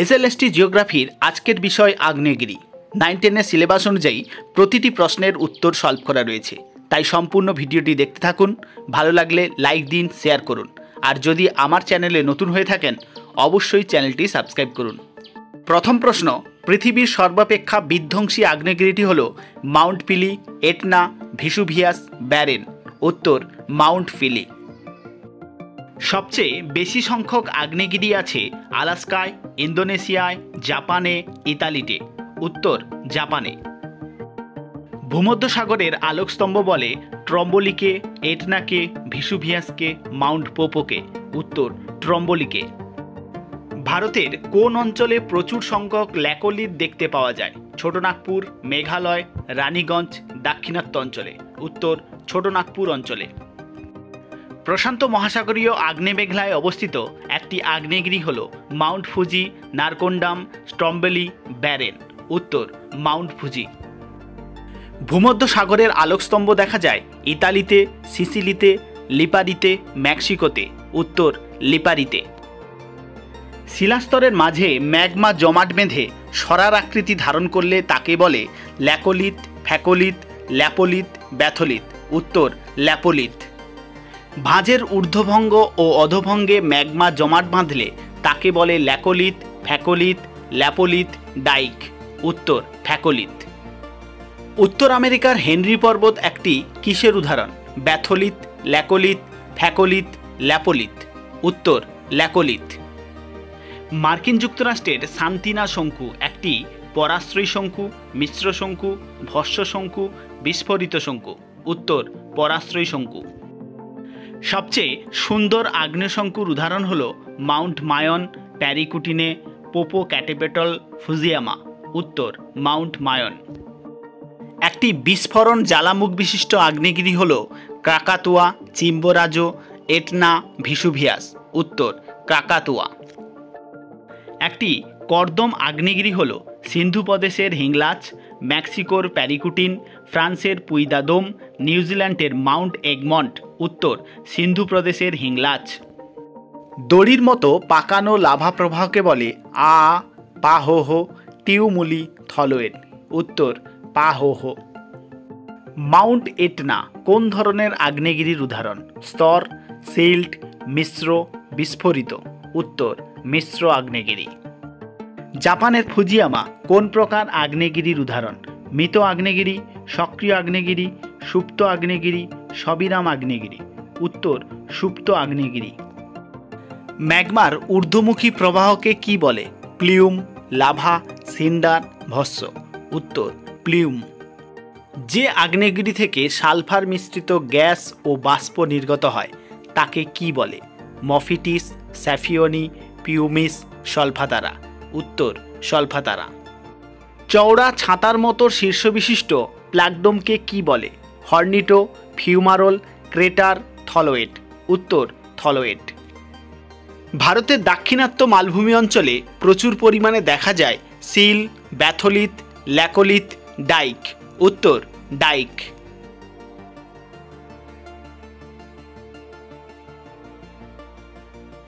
SLST জিওগ্রাফির আজকের বিষয় আগ্নেয়গিরি। 9-10 সিলেবাস অনুযায়ী প্রতিটি প্রশ্নের উত্তর সলভ করা রয়েছে, তাই সম্পূর্ণ ভিডিওটি দেখতে থাকুন। ভালো লাগলে লাইক দিন, শেয়ার করুন, আর যদি আমার চ্যানেলে নতুন হয়ে থাকেন অবশ্যই চ্যানেলটি সাবস্ক্রাইব করুন। প্রথম প্রশ্ন, পৃথিবীর সর্বাপেক্ষা বিধ্বংসী আগ্নেয়গিরিটি হল মাউন্ট পিলি, এটনা, ভেসুভিয়াস, ব্যারেন। উত্তর মাউন্ট পিলি। সবচেয়ে বেশি সংখ্যক আগ্নেয়গিরি আছে আলাস্কায়, ইন্দোনেশিয়ায়, জাপানে, ইতালিতে। উত্তর জাপানে। ভূমধ্যসাগরের আলোকস্তম্ভ বলে ট্রম্বলিকে, এটনাকে, ভেসুভিয়াসকে, মাউন্ট পোপোকে। উত্তর ট্রম্বলিকে। ভারতের কোন অঞ্চলে প্রচুর সংখ্যক ল্যাকোলিথ দেখতে পাওয়া যায়? ছোটনাগপুর, মেঘালয়, রানীগঞ্জ, দাক্ষিণাত্য অঞ্চলে। উত্তর ছোটনাগপুর অঞ্চলে। প্রশান্ত মহাসাগরীয় আগ্নেয়মেঘলায় অবস্থিত একটি আগ্নেয়গিরি হল মাউন্ট ফুজি, নারকোন্ডাম, স্ট্রম্বেলি, ব্যারেন। উত্তর মাউন্ট ফুজি। ভূমধ্যসাগরের আলোকস্তম্ভ দেখা যায় ইতালিতে, সিসিলিতে, লিপারিতে, মেক্সিকোতে। উত্তর লিপারিতে। শিলাস্তরের মাঝে ম্যাগমা জমাট বেঁধে সরার আকৃতি ধারণ করলে তাকে বলে ল্যাকোলিথ, ফ্যাকোলিথ, ল্যাপোলিথ, ব্যাথোলিথ। উত্তর ল্যাপোলিথ। ভাঁজের ঊর্ধ্বভঙ্গ ও অধোভঙ্গে ম্যাগমা জমাট বাঁধলে তাকে বলে ল্যাকোলিথ, ফ্যাকোলিথ, ল্যাপোলিথ, ডাইক। উত্তর ফ্যাকোলিথ। উত্তর আমেরিকার হেনরি পর্বত একটি কিসের উদাহরণ? ব্যাথোলিথ, ল্যাকোলিথ, ফ্যাকোলিথ, ল্যাপোলিথ। উত্তর ল্যাকোলিথ। মার্কিন যুক্তরাষ্ট্রের সান্তিনা শঙ্কু একটি পরাশ্রয়ী শঙ্কু, মিশ্র শঙ্কু, ভস্ম শঙ্কু, বিস্ফোরিত শঙ্কু। উত্তর পরাশ্রয়ী শঙ্কু। সবচেয়ে সুন্দর আগ্নেয়শঙ্কুর উদাহরণ হল মাউন্ট মায়ন, প্যারিকুটিনে, পোপো ক্যাটেপেটল, ফুজিয়ামা। উত্তর মাউন্ট মায়ন। একটি বিস্ফোরণ জ্বালামুখ বিশিষ্ট আগ্নেয়গিরি হল ক্রাকাতুয়া, চিম্বোরাজো, এটনা, ভেসুভিয়াস। উত্তর ক্রাকাতুয়া। একটি কর্দম আগ্নেয়গিরি হল সিন্ধু প্রদেশের হিংলাজ, মেক্সিকোর প্যারিকুটিন, ফ্রান্সের পুইদাদোম, নিউজিল্যান্ডের মাউন্ট এগমন্ট। উত্তর সিন্ধু প্রদেশের হিংলাজ। দড়ির মতো পাকানো লাভা প্রবাহকে বলে পাহোহ, টিউমুলি, থলোয়েড। উত্তর পাহোহ। মাউন্ট এটনা কোন ধরনের আগ্নেয়গিরির উদাহরণ? স্তর, সিল্ট, মিশ্র, বিস্ফোরিত। উত্তর মিশ্র আগ্নেয়গিরি। জাপানের ফুজিয়ামা কোন প্রকার আগ্নেয়গিরির উদাহরণ? মৃত আগ্নেয়গিরি, সক্রিয় আগ্নেয়গিরি, সুপ্ত আগ্নেয়গিরি, সবিরাম আগ্নেয়গিরি। উত্তর সুপ্ত আগ্নেয়গিরি। ম্যাগমার ঊর্ধ্বমুখী প্রবাহকে কি বলে? প্লিউম, লাভা, সিন্ডার, ভস্ম। উত্তর প্লিউম। যে আগ্নেয়গিরি থেকে সালফার মিশ্রিত গ্যাস ও বাষ্প নির্গত হয় তাকে কি বলে? মফিটিস, স্যাফিয়নি, পিউমিস, সলফাতারা। উত্তর সলফাতারা। চওড়া ছাতার মতো শীর্ষবিশিষ্ট প্লাগডোমকে কি বলে? হর্নিটো, ফিউমারোল, ক্রেটার, থলোয়েড। উত্তর থলোয়েড। ভারতের দাক্ষিণাত্য মালভূমি অঞ্চলে প্রচুর পরিমাণে দেখা যায় সিল, ব্যাথোলিথ, ল্যাকোলিথ, ডাইক। উত্তর ডাইক।